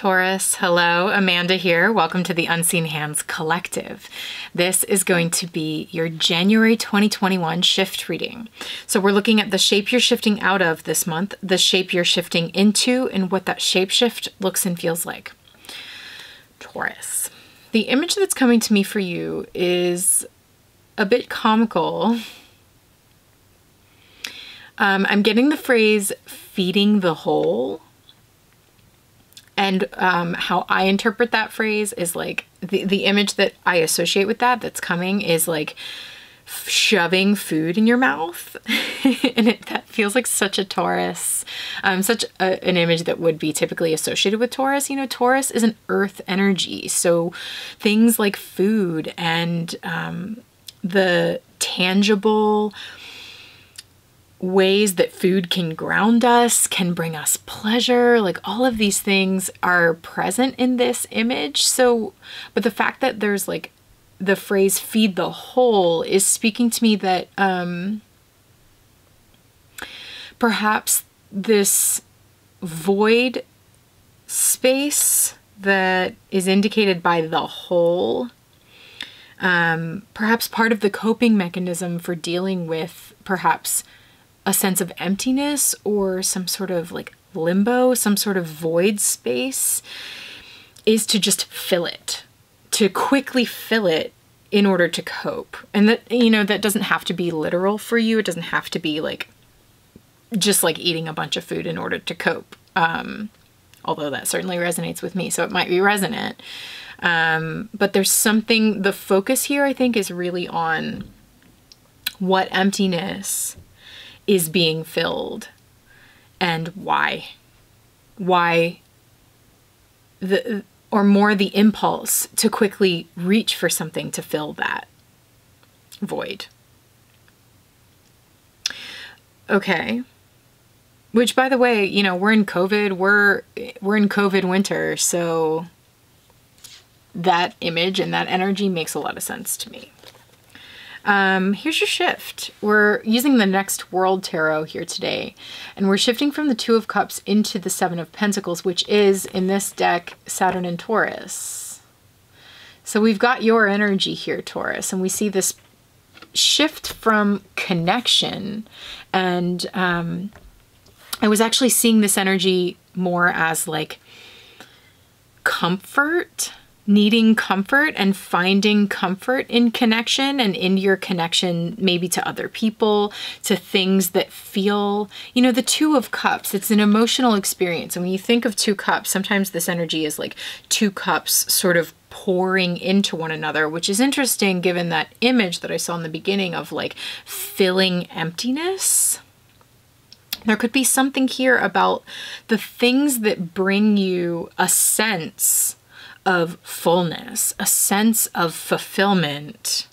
Taurus, hello, Amanda here. Welcome to the Unseen Hands Collective. This is going to be your January 2021 shift reading. So we're looking at the shape you're shifting out of this month, the shape you're shifting into, and what that shape shift looks and feels like. Taurus. The image that's coming to me for you is a bit comical. I'm getting the phrase feeding the whole. And how I interpret that phrase is like the image that I associate with that's coming is like shoving food in your mouth. And that feels like such a Taurus, an image that would be typically associated with Taurus. You know, Taurus is an earth energy. So things like food and the tangible ways that food can ground us, can bring us pleasure, like all of these things are present in this image. So, but the fact that there's like the phrase feed the whole is speaking to me that perhaps this void space that is indicated by the whole, perhaps part of the coping mechanism for dealing with perhaps a sense of emptiness or some sort of like limbo, some sort of void space, is to just fill it, to quickly fill it in order to cope. And that, you know, that doesn't have to be literal for you. It doesn't have to be like just like eating a bunch of food in order to cope. Although that certainly resonates with me, so it might be resonant. But there's something, the focus here I think is really on what emptiness is being filled and why or more the impulse to quickly reach for something to fill that void. Okay. Which, by the way, you know, we're in COVID, we're in COVID winter, so that image and that energy makes a lot of sense to me. Here's your shift. We're using the Next World Tarot here today, and we're shifting from the Two of Cups into the Seven of Pentacles, which is, in this deck, Saturn and Taurus. So we've got your energy here, Taurus, and we see this shift from connection, and I was actually seeing this energy more as like comfort, needing comfort and finding comfort in connection and in your connection maybe to other people, to things that feel, you know, the Two of Cups, it's an emotional experience. And when you think of two cups, sometimes this energy is like two cups sort of pouring into one another, which is interesting given that image that I saw in the beginning of like filling emptiness. There could be something here about the things that bring you a sense of fullness, a sense of fulfillment.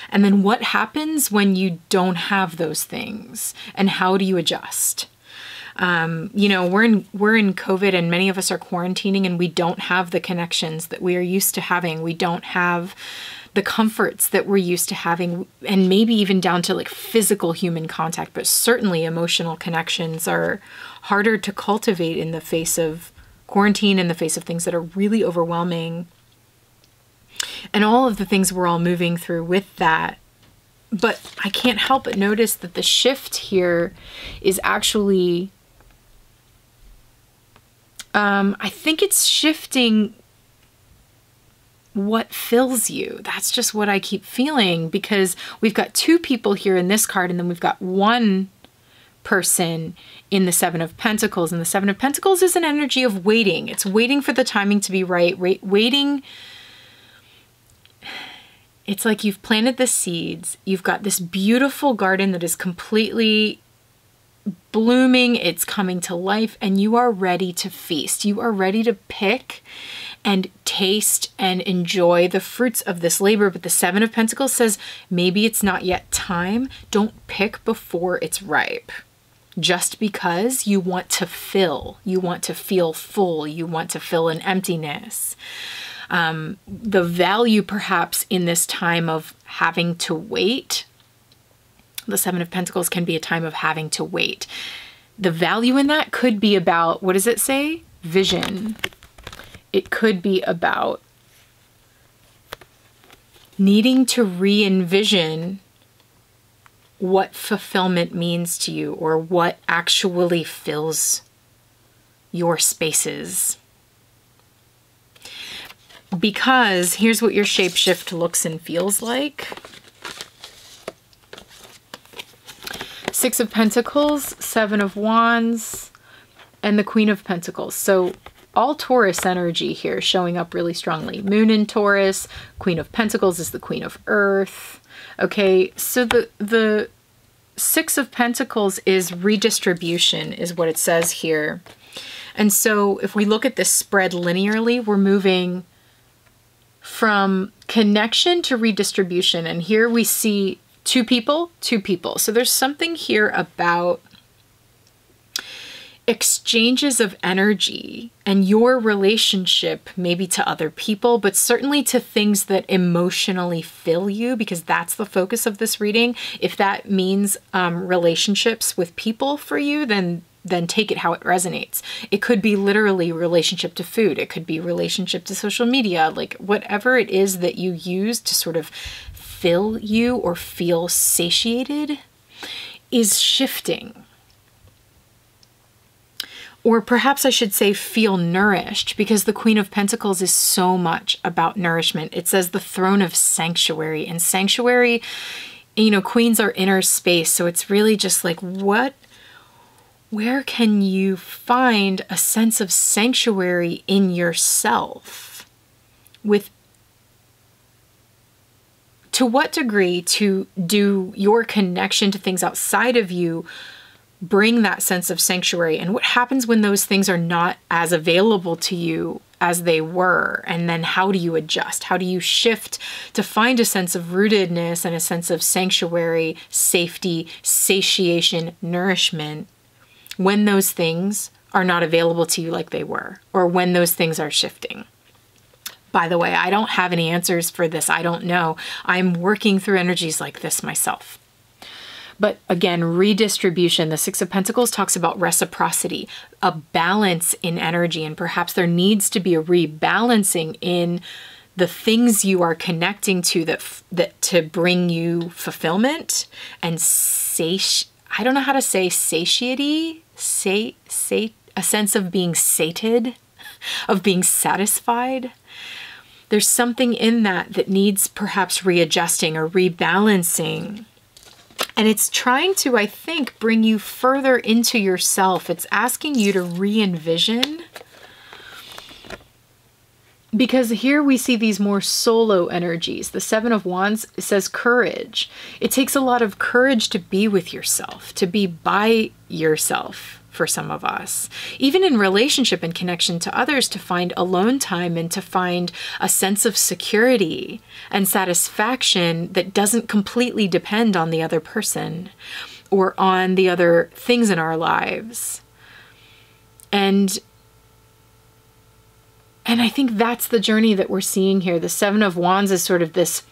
And then what happens when you don't have those things, and how do you adjust? You know, we're in COVID, and many of us are quarantining, and we don't have the connections that we are used to having. We don't have the comforts that we're used to having, and maybe even down to like physical human contact, but certainly emotional connections are harder to cultivate in the face of quarantine, in the face of things that are really overwhelming, and all of the things we're all moving through with that. But I can't help but notice that the shift here is actually, I think it's shifting what fills you. That's just what I keep feeling, because we've got two people here in this card, and then we've got one person in the Seven of Pentacles. And the Seven of Pentacles is an energy of waiting. It's waiting for the timing to be right. Waiting. It's like you've planted the seeds. You've got this beautiful garden that is completely blooming. It's coming to life, and you are ready to feast. You are ready to pick and taste and enjoy the fruits of this labor. But the Seven of Pentacles says, maybe it's not yet time. Don't pick before it's ripe. Just because you want to fill, you want to feel full, you want to fill an emptiness. The value perhaps in this time of having to wait, the Seven of Pentacles can be a time of having to wait. The value in that could be about, what does it say? Vision. it could be about needing to re-envision what fulfillment means to you, or what actually fills your spaces. Because here's what your shapeshift looks and feels like. Six of Pentacles, Seven of Wands, and the Queen of Pentacles. So all Taurus energy here showing up really strongly. Moon in Taurus, Queen of Pentacles is the Queen of Earth. Okay, so the Six of Pentacles is redistribution, is what it says here. And so if we look at this spread linearly, we're moving from connection to redistribution. And here we see two people. So there's something here about exchanges of energy and your relationship, maybe to other people, but certainly to things that emotionally fill you, because that's the focus of this reading. If that means relationships with people for you, then take it how it resonates. It could be literally relationship to food. It could be relationship to social media, like whatever it is that you use to sort of fill you or feel satiated is shifting. Or perhaps I should say feel nourished, because the Queen of Pentacles is so much about nourishment. It says the throne of sanctuary, and sanctuary, you know, queens are inner space. So it's really just like, where can you find a sense of sanctuary in yourself? To what degree do your connection to things outside of you bring that sense of sanctuary? And what happens when those things are not as available to you as they were? And then how do you adjust? How do you shift to find a sense of rootedness and a sense of sanctuary, safety, satiation, nourishment when those things are not available to you like they were, or when those things are shifting? By the way, I don't have any answers for this. I don't know. I'm working through energies like this myself. But again, redistribution, the Six of Pentacles talks about reciprocity, a balance in energy, and perhaps there needs to be a rebalancing in the things you are connecting to that to bring you fulfillment and I don't know how to say satiety, a sense of being sated, of being satisfied. There's something in that needs perhaps readjusting or rebalancing. And it's trying to, I think, bring you further into yourself. It's asking you to re-envision. Because here we see these more solo energies. The Seven of Wands says courage. It takes a lot of courage to be with yourself, to be by yourself for some of us. Even in relationship and connection to others, to find alone time and to find a sense of security and satisfaction that doesn't completely depend on the other person or on the other things in our lives. And I think that's the journey that we're seeing here. The Seven of Wands is sort of this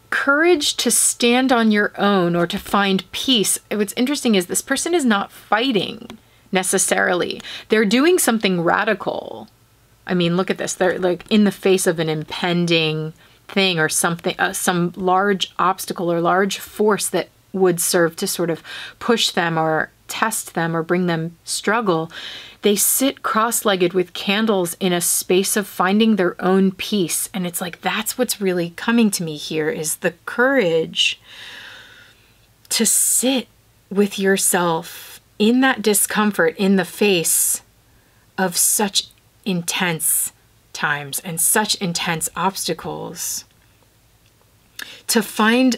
courage to stand on your own or to find peace. What's interesting is this person is not fighting necessarily. They're doing something radical. I mean, look at this. They're like in the face of an impending thing or something, some large obstacle or large force that would serve to sort of push them or test them or bring them struggle. They sit cross-legged with candles in a space of finding their own peace. And it's like, that's what's really coming to me here, is the courage to sit with yourself in that discomfort in the face of such intense times and such intense obstacles, to find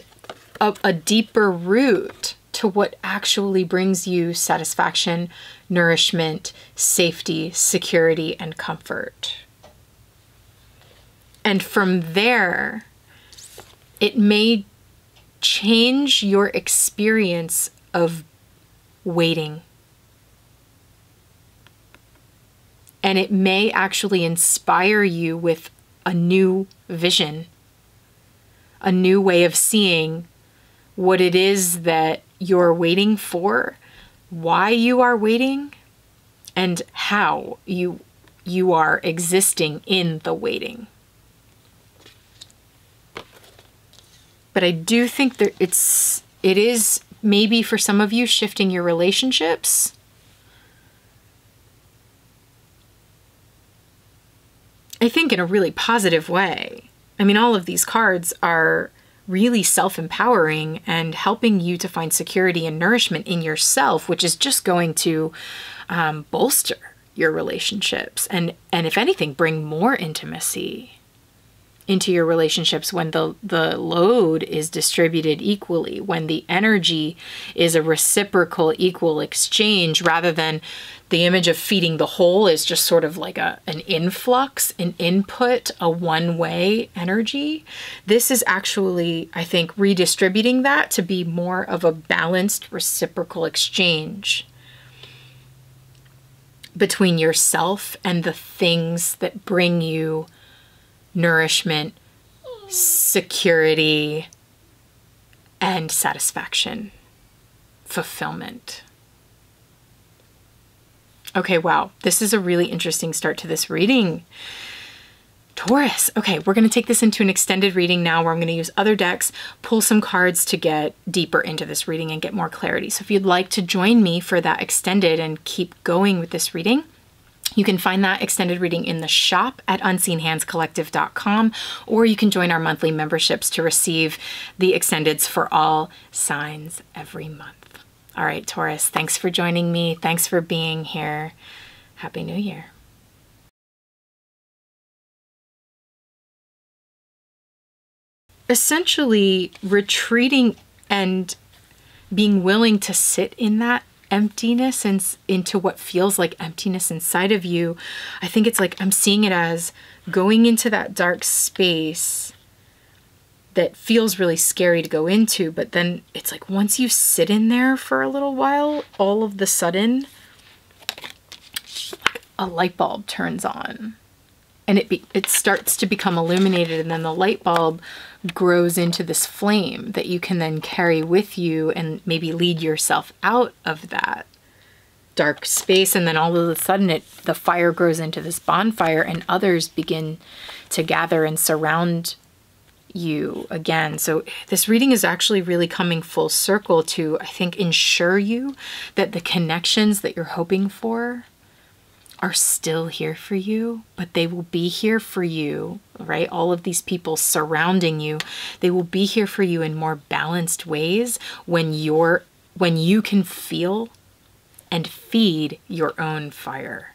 a deeper root to what actually brings you satisfaction, nourishment, safety, security, and comfort. And from there, it may change your experience of waiting. And it may actually inspire you with a new vision, a new way of seeing what it is that you're waiting for, why you are waiting, and how you you are existing in the waiting. But I do think that it is maybe for some of you shifting your relationships. I think in a really positive way. I mean, all of these cards are really self-empowering and helping you to find security and nourishment in yourself, which is just going to bolster your relationships and if anything, bring more intimacy into your relationships when the load is distributed equally, when the energy is a reciprocal, equal exchange, rather than the image of feeding the whole is just sort of like an influx, an input, a one-way energy. This is actually, I think, redistributing that to be more of a balanced, reciprocal exchange between yourself and the things that bring you nourishment, security, and satisfaction, fulfillment. Okay, wow. This is a really interesting start to this reading. Taurus. Okay, we're going to take this into an extended reading now where I'm going to use other decks, pull some cards to get deeper into this reading and get more clarity. So if you'd like to join me for that extended and keep going with this reading, you can find that extended reading in the shop at unseenhandscollective.com, or you can join our monthly memberships to receive the extendeds for all signs every month. All right, Taurus, thanks for joining me. Thanks for being here. Happy New Year. Essentially, retreating and being willing to sit in that emptiness and into what feels like emptiness inside of you. I think it's like I'm seeing it as going into that dark space that feels really scary to go into, but then it's like once you sit in there for a little while, all of the sudden a light bulb turns on and it starts to become illuminated, and then the light bulb grows into this flame that you can then carry with you and maybe lead yourself out of that dark space. And then all of a sudden the fire grows into this bonfire and others begin to gather and surround you again. So this reading is actually really coming full circle to, I think, ensure you that the connections that you're hoping for are still here for you, but they will be here for you, right? All of these people surrounding you, they will be here for you in more balanced ways when you can feel and feed your own fire.